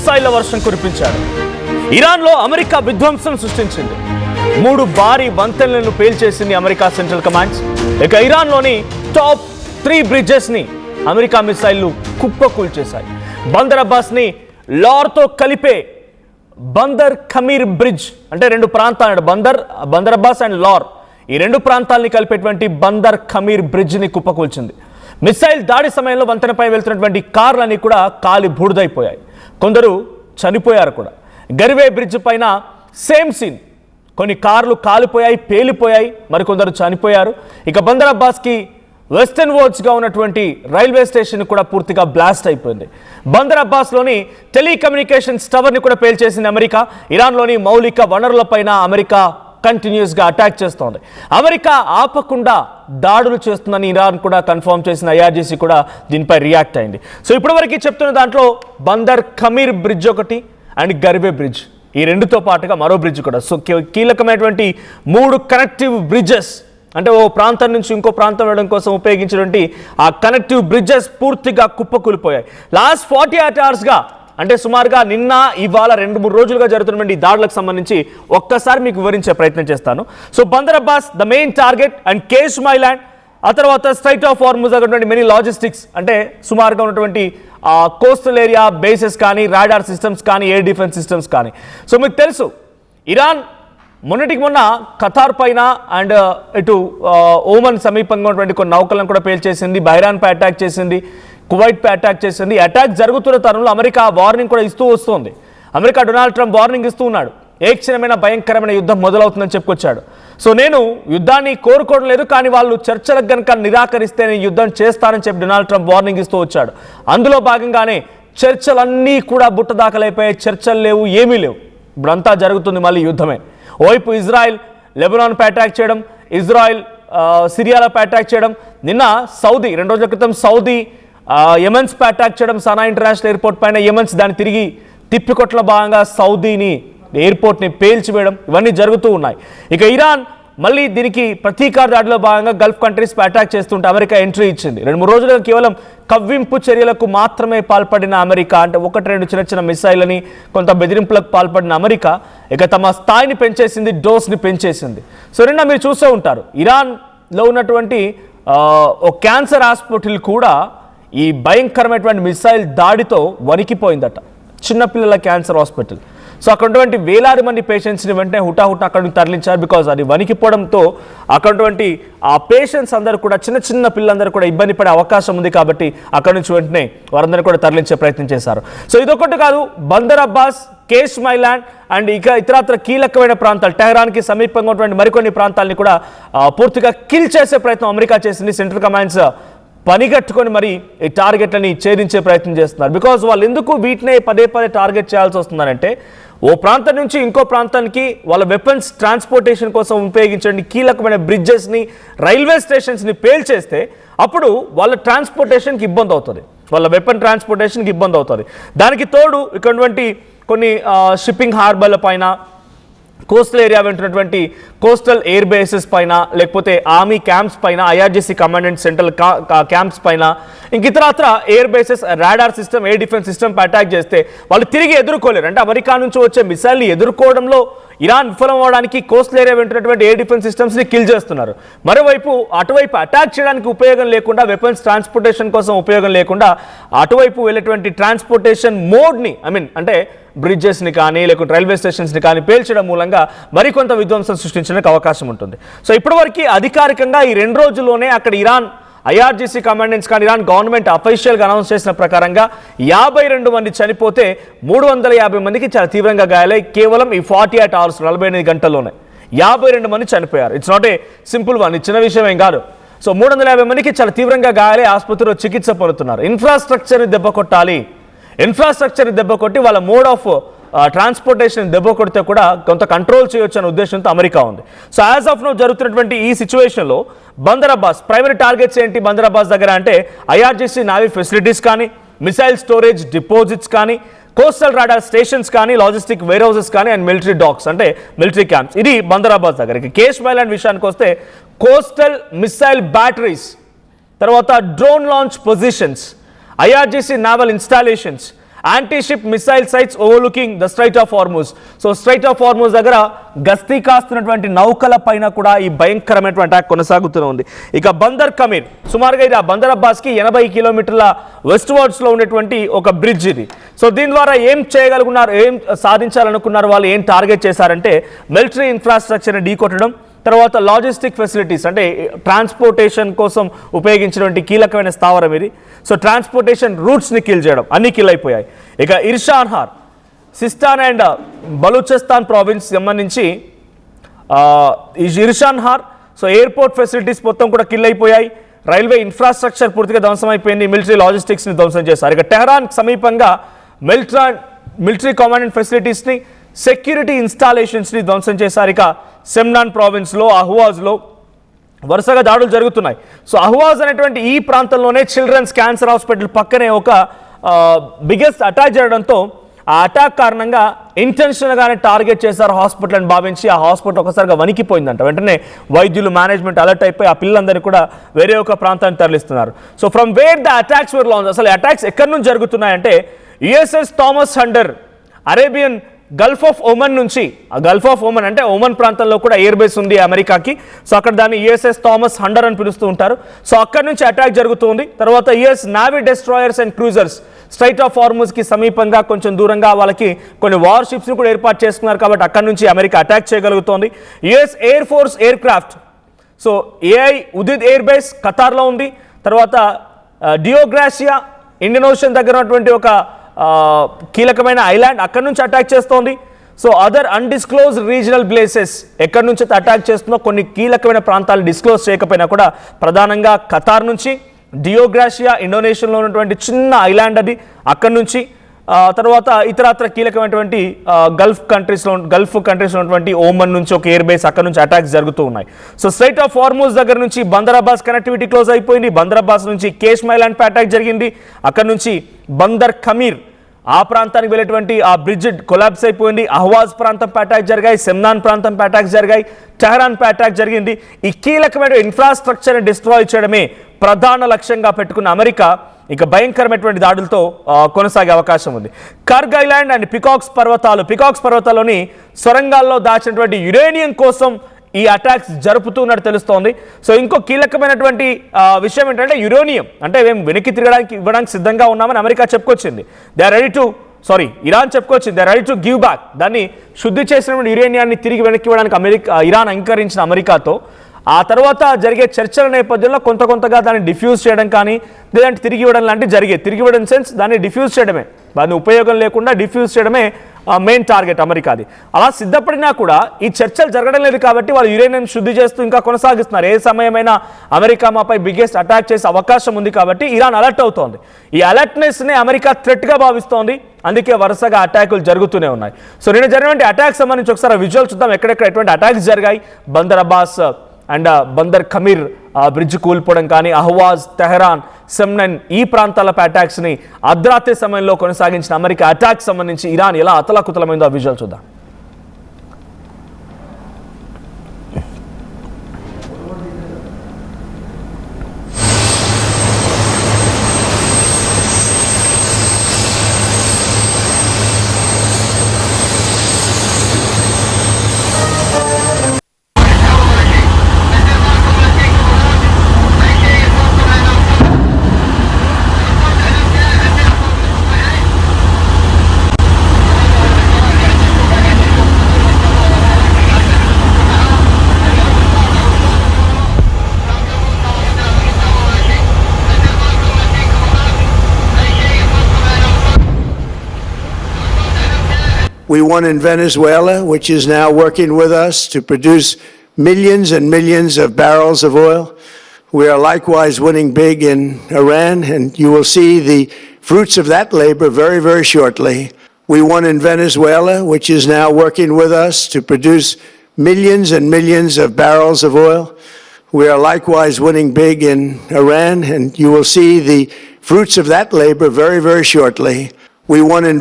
మిస్సైళ్ల వర్షం కురిపించాడు. ఇరాన్లో అమెరికా విధ్వంసం సృష్టించింది. 3 భారీ వంతెనలను పేల్చేసింది అమెరికా సెంట్రల్ కమాండ్స్. ఇక ఇరాన్లోని టాప్ 3 బ్రిడ్జెస్ని అమెరికా మిస్సైళ్లు కుప్పకూల్చేశాయి. బందర్ అబ్బాస్ని లార్తో కలిపే బందర్ ఖమీర్ బ్రిడ్జ్, అంటే 2 ప్రాంతాలు, బందర్ అబ్బాస్ అండ్ లార్, ఈ 2 ప్రాంతాలని కలిపేటువంటి బందర్ ఖమీర్ బ్రిడ్జ్ని కుప్పకూల్చింది. మిస్సైల్ దాడి సమయంలో వంతెనపై వెళ్తున్నటువంటి కార్లన్నీ కూడా కాలి బూడిదైపోయాయి. కొందరు చనిపోయారు కూడా. గరివే బ్రిడ్జ్ పైన సేమ్ సీన్, కొన్ని కార్లు కాలిపోయాయి, పేలిపోయాయి, మరికొందరు చనిపోయారు. ఇక బందర్ అబ్బాస్కి వెస్టర్న్ వర్డ్స్గా ఉన్నటువంటి రైల్వే స్టేషన్ కూడా పూర్తిగా బ్లాస్ట్ అయిపోయింది. బందర్ అబ్బాస్లోని టెలికమ్యూనికేషన్స్ టవర్ని కూడా పేల్చేసింది అమెరికా. ఇరాన్లోని మౌలిక వనరులపైన అమెరికా కంటిన్యూస్గా అటాక్ చేస్తోంది. అమెరికా ఆపకుండా దాడులు చేస్తుందని ఇరాన్ కూడా కన్ఫర్మ్ చేసిన IRGC కూడా దీనిపై రియాక్ట్ అయింది. సో ఇప్పటివరకు చెప్తున్న దాంట్లో బందర్ ఖమీర్ బ్రిడ్జ్ ఒకటి అండ్ గరివే బ్రిడ్జ్, ఈ 2తో పాటుగా మరో బ్రిడ్జ్ కూడా. సో కీలకమైనటువంటి 3 కనెక్టివ్ బ్రిడ్జెస్, అంటే ఓ ప్రాంతం నుంచి ఇంకో ప్రాంతం వెళ్ళడం కోసం ఉపయోగించినటువంటి ఆ కనెక్టివ్ బ్రిడ్జెస్ పూర్తిగా కుప్పకూలిపోయాయి. లాస్ట్ 48 అవర్స్గా, అంటే సుమారుగా నిన్న ఇవాళ 2-3 రోజులుగా జరుగుతున్నటువంటి దాడులకు సంబంధించి ఒక్కసారి మీకు వివరించే ప్రయత్నం చేస్తాను. So Bandar Abbas the main target and Qeshm mainland, ఆ తర్వాత స్ట్రైట్ ఆఫ్ హార్ముజ్ ఉన్నటువంటి మెనీ లాజిస్టిక్స్, అంటే సుమారుగా ఉన్నటువంటి కోస్టల్ ఏరియా బేసెస్ కానీ, రాడార్ సిస్టమ్స్ కానీ, ఎయిర్ డిఫెన్స్ సిస్టమ్స్ కానీ. సో మీకు తెలుసు ఇరాన్ మొన్నటికి మొన్న ఖతార్ పైన అండ్ ఇటు ఓమన్ సమీపంగా ఉన్నటువంటి కొన్ని నౌకలను కూడా పేల్చేసింది. బహ్రాన్పై అటాక్ చేసింది, కువైట్పై అటాక్ చేసింది. అటాక్ జరుగుతున్న తరుణంలో అమెరికా వార్నింగ్ కూడా ఇస్తూ వస్తుంది. అమెరికా డొనాల్డ్ ట్రంప్ వార్నింగ్ ఇస్తూ ఉన్నాడు, ఏ క్షణమైన భయంకరమైన యుద్ధం మొదలవుతుందని చెప్పుకొచ్చాడు. సో నేను యుద్ధాన్ని కోరుకోవడం లేదు, కానీ వాళ్ళు చర్చలకు కనుక నిరాకరిస్తే నేను యుద్ధం చేస్తానని చెప్పి డొనాల్డ్ ట్రంప్ వార్నింగ్ ఇస్తూ వచ్చాడు. అందులో భాగంగానే చర్చలన్నీ కూడా బుట్టదాఖలైపోయాయి. చర్చలు లేవు, ఏమీ లేవు. ఇప్పుడంతా జరుగుతుంది మళ్ళీ యుద్ధమే. ఓవైపు ఇజ్రాయెల్ లెబనాన్పై అటాక్ చేయడం, ఇజ్రాయెల్ సిరియాలపై అటాక్ చేయడం, నిన్న సౌదీ 2 రోజుల క్రితం సౌదీ యెమెన్స్పై అటాక్ చేయడం, సనా ఇంటర్నేషనల్ ఎయిర్పోర్ట్ పైన యెమెన్స్ దాన్ని తిరిగి తిప్పికొట్ల భాగంగా సౌదీని ఎయిర్పోర్ట్ని పేల్చివేయడం, ఇవన్నీ జరుగుతూ ఉన్నాయి. ఇక ఇరాన్ మళ్ళీ దీనికి ప్రతీకార దాడిలో భాగంగా గల్ఫ్ కంట్రీస్పై అటాక్ చేస్తుంటే అమెరికా ఎంట్రీ ఇచ్చింది. 2-3 రోజులుగా కేవలం కవ్వింపు చర్యలకు మాత్రమే పాల్పడిన అమెరికా, అంటే 1-2 చిన్న మిసైళ్ళని కొంత బెదిరింపులకు పాల్పడిన అమెరికా ఇక తమ స్థాయిని పెంచేసింది, డోస్ని పెంచేసింది. సో నిన్న మీరు చూస్తూ ఉంటారు, ఇరాన్లో ఉన్నటువంటి ఓ క్యాన్సర్ హాస్పిటల్ కూడా ఈ భయంకరమైనటువంటి మిసైల్ దాడితో వణికిపోయిందట. చిన్నపిల్లల క్యాన్సర్ హాస్పిటల్. సో అక్కడ ఉన్నటువంటి వేలాది మంది పేషెంట్స్ని వెంటనే హుటాహుటా అక్కడ నుంచి తరలించారు. బికాజ్ అది వణికిపోవడంతో అక్కడ ఉన్నటువంటి ఆ పేషెంట్స్ అందరూ కూడా, చిన్న పిల్లలందరూ కూడా ఇబ్బంది పడే అవకాశం ఉంది. కాబట్టి అక్కడ నుంచి వెంటనే వారందరూ కూడా తరలించే ప్రయత్నం చేశారు. సో ఇదొకటి కాదు, బందర్ అబ్బాస్, కేష్ మైలాండ్ అండ్ ఇక ఇతరత్ర కీలకమైన ప్రాంతాలు, టెహరాన్కి సమీపంగా ఉన్నటువంటి మరికొన్ని ప్రాంతాలని కూడా పూర్తిగా కిల్ చేసే ప్రయత్నం అమెరికా చేసింది. సెంట్రల్ కమాండ్స్ పనిగట్టుకొని మరి ఈ టార్గెట్లని ఛేదించే ప్రయత్నం చేస్తున్నారు. బికాజ్ వాళ్ళు ఎందుకు వీటినే పదే టార్గెట్ చేయాల్సి వస్తుందంటే, ఓ ప్రాంతం నుంచి ఇంకో ప్రాంతానికి వాళ్ళ వెపన్స్ ట్రాన్స్పోర్టేషన్ కోసం ఉపయోగించండి కీలకమైన బ్రిడ్జెస్ని, రైల్వే స్టేషన్స్ని పేల్చేస్తే అప్పుడు వాళ్ళ ట్రాన్స్పోర్టేషన్కి ఇబ్బంది అవుతుంది, వాళ్ళ వెపన్ ట్రాన్స్పోర్టేషన్కి ఇబ్బంది అవుతుంది. దానికి తోడు ఇక్కడ కొన్ని షిప్పింగ్ హార్బర్ల పైన, కోస్టల్ ఏరియా వెంటున్నటువంటి కోస్టల్ ఎయిర్ బేసెస్ పైన, లేకపోతే ఆర్మీ క్యాంప్స్ పైన, IRGC command and central camps పైన, ఇంక ఇతరత్ర air bases, radar system, air defence సిస్టమ్పై అటాక్ చేస్తే వాళ్ళు తిరిగి ఎదుర్కోలేరు. అంటే అమెరికా నుంచి వచ్చే మిసైల్ని ఎదుర్కోవడంలో ఇరాన్ విఫలం అవడానికి కోస్టల్ ఏరియా వెంటున్నటువంటి ఎయిర్ డిఫెన్స్ సిస్టమ్స్ని కిల్ చేస్తున్నారు. మరోవైపు అటువైపు అటాక్ చేయడానికి ఉపయోగం లేకుండా, వెపన్స్ ట్రాన్స్పోర్టేషన్ కోసం ఉపయోగం లేకుండా అటువైపు వెళ్ళేటువంటి ట్రాన్స్పోర్టేషన్ మోడ్ని, అంటే బ్రిడ్జెస్ని కానీ లేకుంటే రైల్వే స్టేషన్స్ని కానీ పేల్చడం మూలంగా మరికొంత విధ్వంసం సృష్టించడానికి అవకాశం ఉంటుంది. సో ఇప్పటివరకు అధికారికంగా ఈ 2 రోజుల్లోనే అక్కడ ఇరాన్ IRGC కమాండెంట్స్ కానీ ఇరాన్ గవర్నమెంట్ అఫీషియల్గా అనౌన్స్ చేసిన ప్రకారంగా 52 మంది చనిపోతే 350 మందికి చాలా తీవ్రంగా గాయాలై కేవలం ఈ 48 అవర్స్ 48 గంటల్లోనే 52 మంది చనిపోయారు. It's not a simple one, చిన్న విషయం ఏం కాదు. సో 350 మందికి చాలా తీవ్రంగా గాయాలై ఆసుపత్రిలో చికిత్స పొందుతున్నారు. ఇన్ఫ్రాస్ట్రక్చర్ని దెబ్బ కొట్టాలి, ఇన్ఫ్రాస్ట్రక్చర్ని దెబ్బ కొట్టి వాళ్ళ మోడ్ ఆఫ్ ట్రాన్స్పోర్టేషన్ దెబ్బ కొడితే కూడా కొంత కంట్రోల్ చేయొచ్చు అనే ఉద్దేశంతో అమెరికా ఉంది. సో యాజ్ ఆఫ్ నౌ జరుగుతున్నటువంటి ఈ సిచ్యువేషన్లో బందర్ అబ్బాస్ ప్రైమరీ టార్గెట్స్ ఏంటి? బందర్ అబ్బాస్ దగ్గర అంటే IRGC నావీ ఫెసిలిటీస్ కానీ, మిసైల్ స్టోరేజ్ డిపాజిట్స్ కానీ, కోస్టల్ రాడార్ స్టేషన్స్ కానీ, లాజిస్టిక్ వేర్ హౌసెస్ కానీ అండ్ మిలిటరీ డాక్స్ అంటే మిలిటరీ క్యాంప్స్, ఇది బందర్ అబ్బాస్ దగ్గర. కేష్ మైలాండ్ విషయానికి వస్తే కోస్టల్ మిసైల్ బ్యాటరీస్, తర్వాత drone launch positions, IRGC naval installations, anti ship missile sites overlooking the strait of Hormuz. So strait of Hormuz దగ్గర గస్తీ కాస్తున్నటువంటి నౌకల పైన కూడా ఈ భయంకరమైనటువంటి అటాక్ కొనసాగుతూనే ఉంది. ఇక బందర్ కమీర్ సుమారుగా ఇది ఆ బందర్ అబ్బాస్కి 80 కిలోమీటర్ల వెస్ట్ వర్డ్స్లో ఉండేటువంటి ఒక బ్రిడ్జ్ ఇది. సో దీని ద్వారా ఏం చేయగలుగున్నారు, ఏం సాధించాలనుకున్నారు వాళ్ళు, ఏం టార్గెట్ చేశారంటే మిలిటరీ ఇన్ఫ్రాస్ట్రక్చర్ని ఢీకొట్టడం, తర్వాత లాజిస్టిక్ ఫెసిలిటీస్ అంటే ట్రాన్స్పోర్టేషన్ కోసం ఉపయోగించినటువంటి కీలకమైన స్థావరం ఇది. సో ట్రాన్స్పోర్టేషన్ రూట్స్ని కిల్ చేయడం, అన్ని కిల్ అయిపోయాయి. ఇక ఇర్షాన్హార్ సిస్తాన్ అండ్ బలూచిస్తాన్ ప్రావిన్స్ సంబంధించి ఈ ఇర్షాన్హార్ సో ఎయిర్పోర్ట్ ఫెసిలిటీస్ మొత్తం కూడా కిల్ అయిపోయాయి. రైల్వే ఇన్ఫ్రాస్ట్రక్చర్ పూర్తిగా ధ్వంసం అయిపోయింది. మిలిటరీ లాజిస్టిక్స్ని ధ్వంసం చేశారు. ఇక టెహరాన్ సమీపంగా మిలిటరీ కమాండ్ అండ్ ఫెసిలిటీస్ని, సెక్యూరిటీ ఇన్స్టాలేషన్స్ని ధ్వంసం చేశారు. ఇక సెమ్నాన్ ప్రావిన్స్లో అహ్వాజ్లో వరుసగా దాడులు జరుగుతున్నాయి. సో అహ్వాజ్ అనేటువంటి ఈ ప్రాంతంలోనే చిల్డ్రన్స్ క్యాన్సర్ హాస్పిటల్ పక్కనే ఒక బిగ్గెస్ట్ అటాక్ జరగడంతో ఆ అటాక్ కారణంగా ఇంటెన్షన్గానే టార్గెట్ చేశారు హాస్పిటల్ అని భావించి ఆ హాస్పిటల్ ఒకసారిగా వణికిపోయిందంట. వెంటనే వైద్యులు మేనేజ్మెంట్ అలర్ట్ అయిపోయి ఆ పిల్లలందరినీ కూడా వేరే ఒక ప్రాంతానికి తరలిస్తున్నారు. So from where the attacks were launch, అసలు అటాక్స్ ఎక్కడి నుంచి జరుగుతున్నాయంటే యుఎస్ఎస్ థామస్ హండర్ అరేబియన్ గల్ఫ్ ఆఫ్ ఒమన్ నుంచి, ఆ గల్ఫ్ ఆఫ్ ఒమన్ అంటే ఒమన్ ప్రాంతంలో కూడా ఎయిర్ బేస్ ఉంది అమెరికాకి. సో అక్కడ దాన్ని యుఎస్ఎస్ థామస్ హండర్ అని పిలుస్తూ ఉంటారు. సో అక్కడ నుంచి అటాక్ జరుగుతుంది. తర్వాత US navy destroyers and cruisers strait of హార్మూజ్కి సమీపంగా కొంచెం దూరంగా వాళ్ళకి కొన్ని వార్ షిప్స్ని కూడా ఏర్పాటు చేసుకున్నారు కాబట్టి అక్కడ నుంచి అమెరికా అటాక్ చేయగలుగుతోంది. US air force aircraft, so Al Udeid air base ఖతార్లో ఉంది. తర్వాత డియోగ్రాసియా ఇండియన్ ఓషన్ దగ్గర ఉన్నటువంటి ఒక కీలకమైన ఐలాండ్, అక్కడ నుంచి అటాక్ చేస్తోంది. సో అదర్ అన్డిస్క్లోజ్ రీజనల్ ప్లేసెస్ ఎక్కడి నుంచి అటాక్ చేస్తుందో కొన్ని కీలకమైన ప్రాంతాలు డిస్క్లోజ్ చేయకపోయినా కూడా ప్రధానంగా ఖతార్ నుంచి, డియోగ్రాసియా ఇండోనేషియాలో ఉన్నటువంటి చిన్న ఐలాండ్ అది, అక్కడి నుంచి తర్వాత ఇతరత్ర కీలకమైనటువంటి గల్ఫ్ కంట్రీస్లో ఉన్నటువంటి ఓమన్ నుంచి ఒక ఎయిర్ బేస్, అక్కడ నుంచి అటాక్స్ జరుగుతూ ఉన్నాయి. సో స్ట్రైట్ ఆఫ్ హార్మూజ్ దగ్గర నుంచి బందర్ అబ్బాస్ కనెక్టివిటీ క్లోజ్ అయిపోయింది. బందర్ అబ్బాస్ నుంచి కేష్మ్ ఐలాండ్ పై అటాక్ జరిగింది. అక్కడ నుంచి బందర్ కమీర్ ఆ ప్రాంతానికి వెళ్ళేటువంటి ఆ బ్రిడ్జ్ కొలాప్స్ అయిపోయింది. అహ్వాజ్ ప్రాంతంపై అటాక్ జరిగాయి, సెమ్నాన్ ప్రాంతంపై అటాక్ జరిగాయి, టెహరాన్పై అటాక్ జరిగింది. ఈ కీలకమైన ఇన్ఫ్రాస్ట్రక్చర్ని డిస్ట్రాయ్ చేయడమే ప్రధాన లక్ష్యంగా పెట్టుకున్న అమెరికా ఇక భయంకరమైనటువంటి దాడులతో కొనసాగే అవకాశం ఉంది. కర్గ్ ఐలాండ్ అండ్ పికాక్స్ పర్వతాల్లోని సొరంగాల్లో దాచినటువంటి యురేనియం కోసం ఈ అటాక్స్ జరుపుతున్నట్టు తెలుస్తోంది. సో ఇంకో కీలకమైనటువంటి విషయం ఏంటంటే యురేనియం అంటే మేము వెనక్కి ఇవ్వడానికి సిద్ధంగా ఉన్నామని అమెరికా చెప్పుకొచ్చింది. ఇరాన్ చెప్పుకొచ్చింది they are ready to give back. దాన్ని శుద్ధి చేసినటువంటి యురేనియాన్ని తిరిగి వెనక్కి ఇవ్వడానికి ఇరాన్ అంగీకరించిన అమెరికాతో ఆ తర్వాత జరిగే చర్చల నేపథ్యంలో కొంతగా దాన్ని డిఫ్యూజ్ చేయడం కానీ లేదంటే తిరిగి ఇవ్వడం లాంటివి జరిగే. తిరిగి ఇవ్వడం సెన్స్ దాన్ని డిఫ్యూజ్ చేయడమే, దాన్ని ఉపయోగం లేకుండా డిఫ్యూజ్ చేయడమే మెయిన్ టార్గెట్ అమెరికాది. అలా సిద్ధపడినా కూడా ఈ చర్చలు జరగడం లేదు కాబట్టి వాళ్ళు యురేనియం శుద్ధి చేస్తూ ఇంకా కొనసాగిస్తున్నారు. ఏ సమయమైనా అమెరికా మాపై బిగ్గెస్ట్ అటాక్ చేసే అవకాశం ఉంది కాబట్టి ఇరాన్ అలర్ట్ అవుతోంది. ఈ అలర్ట్నెస్ని అమెరికా థ్రెట్గా భావిస్తోంది. అందుకే వరుసగా అటాకులు జరుగుతూనే ఉన్నాయి. సో నిన్న జరిగినటువంటి అటాక్ సంబంధించి ఒకసారి విజువల్ చూద్దాం. ఎక్కడెక్కడ ఎటువంటి అటాక్స్ జరిగాయి. బందర్ అబ్బాస్ అండ్ బందర్ కమీర్ బ్రిడ్జ్ కూల్పోవడం కానీ, అహ్వాజ్, తెహరాన్, సెమ్నన్ ఈ ప్రాంతాలపై అటాక్స్ని అర్ధరాత్రి సమయంలో కొనసాగించిన అమెరికా అటాక్ సంబంధించి ఇరాన్ ఎలా అతలాకుతలమైందో ఆ విజువల్ చూద్దాం. We won in Venezuela, which is now working with us to produce millions and millions of barrels of oil. We are likewise winning big in Iran, and you will see the fruits of that labor very, very shortly. We won in Venezuela, which is now working with us to produce millions and millions of barrels of oil. We are likewise winning big in Iran, and you will see the fruits of that labor very, very shortly. We won in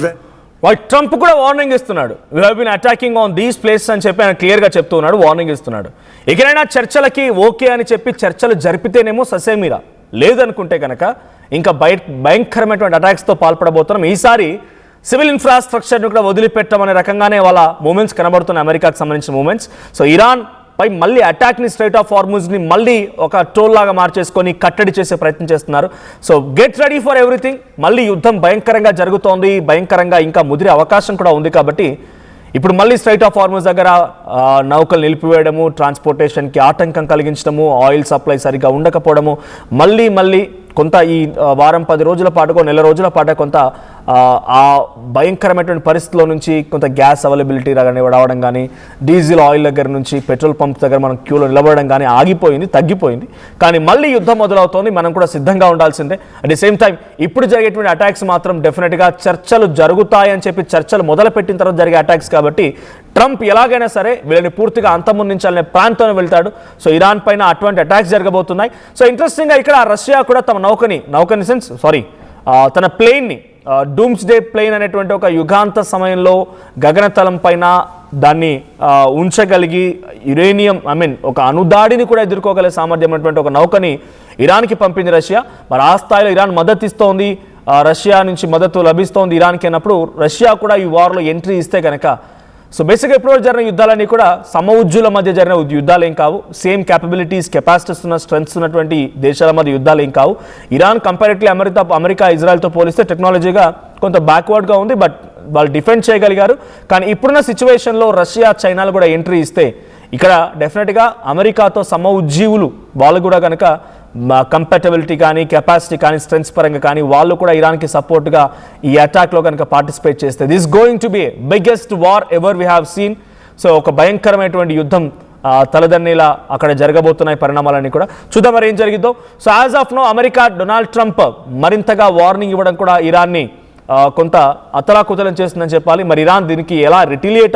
Trump కూడా warning ఇస్తున్నాడు. We have been attacking on these places అని చెప్పి ఆయన క్లియర్గా చెప్తున్నాడు, warning ఇస్తున్నాడు. ఎక్కడైనా చర్చలకి okay అని చెప్పి చర్చలు జరిపితేనేమో ససేమిరా, లేదనుకుంటే కనుక ఇంకా భయంకరమైనటువంటి అటాక్స్తో పాల్పడబోతున్నాం. ఈసారి సివిల్ ఇన్ఫ్రాస్ట్రక్చర్ని కూడా వదిలిపెట్టమనే రకంగానే వాళ్ళ మూమెంట్స్ కనబడుతున్న అమెరికాకు సంబంధించిన మూమెంట్స్. సో ఇరాన్ పై మళ్ళీ అటాక్ని స్ట్రైట్ ఆఫ్ హార్ముజ్ని మళ్ళీ ఒక టోల్ లాగా మార్చేసుకొని కట్టడి చేసే ప్రయత్నం చేస్తున్నారు. So get ready for everything. మళ్ళీ యుద్ధం భయంకరంగా జరుగుతోంది, భయంకరంగా ఇంకా ముదిరే అవకాశం కూడా ఉంది. కాబట్టి ఇప్పుడు మళ్ళీ స్ట్రైట్ ఆఫ్ హార్ముజ్ దగ్గర నౌకలు నిలిపివేయడము, ట్రాన్స్పోర్టేషన్కి ఆటంకం కలిగించడము, ఆయిల్ సప్లై సరిగ్గా ఉండకపోవడము, మళ్ళీ కొంత ఈ వారం 10 రోజుల పాటుకో నెల రోజుల పాటు కొంత ఆ భయంకరమైనటువంటి పరిస్థితిలో నుంచి కొంత గ్యాస్ అవైలబిలిటీ రావడం కానీ, డీజిల్ ఆయిల్ దగ్గర నుంచి పెట్రోల్ పంప్స్ దగ్గర మనం క్యూలో నిలబడడం కానీ ఆగిపోయింది, తగ్గిపోయింది. కానీ మళ్ళీ యుద్ధం మొదలవుతోంది, మనం కూడా సిద్ధంగా ఉండాల్సిందే. అట్ ది సేమ్ టైం ఇప్పుడు జరిగేటువంటి అటాక్స్ మాత్రం డెఫినెట్గా చర్చలు జరుగుతాయని చెప్పి చర్చలు మొదలుపెట్టిన తర్వాత జరిగే అటాక్స్ కాబట్టి ట్రంప్ ఎలాగైనా సరే వీళ్ళని పూర్తిగా అంతమొందించాలనే ప్లాన్తో వెళ్తాడు. సో ఇరాన్ పైన అటువంటి అటాక్స్ జరగబోతున్నాయి. సో ఇంట్రెస్టింగ్గా ఇక్కడ రష్యా కూడా తమ నౌకని సెన్స్ తన ప్లేన్ని డూమ్స్డే ప్లేన్ అనేటువంటి ఒక యుగాంత సమయంలో గగనతలం పైన దాన్ని ఉంచగలిగి యురేనియం ఒక అణుదాడిని కూడా ఎదుర్కోగల సామర్థ్యం ఉన్నటువంటి ఒక నౌకని ఇరాన్కి పంపింది రష్యా. మరి ఆ స్థాయిలో ఇరాన్ మద్దతు ఇస్తోంది, రష్యా నుంచి మద్దతు లభిస్తోంది ఇరాన్కి అన్నప్పుడు రష్యా కూడా ఈ వార్లో ఎంట్రీ ఇస్తే కనుక సో బేసిక్గా ఇప్పుడు జరిగిన యుద్ధాలన్నీ కూడా సమఉజ్జుల మధ్య జరిగిన యుద్ధాలు ఏం కావు. సేమ్ క్యాపబిలిటీస్, కెపాసిటీస్ ఉన్న స్ట్రెంగ్స్ ఉన్నటువంటి దేశాల మధ్య యుద్ధాలు ఏం కావు. ఇరాన్ కంపారిటివ్లీ అమెరికా ఇజ్రాయెల్తో పోలిస్తే టెక్నాలజీగా కొంత బ్యాక్వర్డ్గా ఉంది, బట్ వాళ్ళు డిఫెండ్ చేయగలిగారు. కానీ ఇప్పుడున్న సిచ్యువేషన్లో రష్యా, చైనాలు కూడా ఎంట్రీ ఇస్తే ఇక్కడ డెఫినెట్గా అమెరికాతో సమఉజ్జీవులు వాళ్ళు కూడా కనుక కంపాటబిలిటీ కానీ, కెపాసిటీ కానీ, స్ట్రెంగ్స్ పరంగా కానీ వాళ్ళు కూడా ఇరాన్కి సపోర్ట్గా ఈ అటాక్లో కనుక పార్టిసిపేట్ చేస్తే this going to be biggest war ever we have seen. So ఒక భయంకరమైనటువంటి యుద్ధం తలదన్నేలా అక్కడ జరగబోతున్నాయి పరిణామాలన్నీ కూడా. చూద్దాం మరి ఏం జరిగిందో. So as of now America Donald Trump మరింతగా వార్నింగ్ ఇవ్వడం కూడా ఇరాన్ని కొంత అతలాకుతలం చేస్తుందని చెప్పాలి. మరి ఇరాన్ దీనికి ఎలా రిటిలియేట్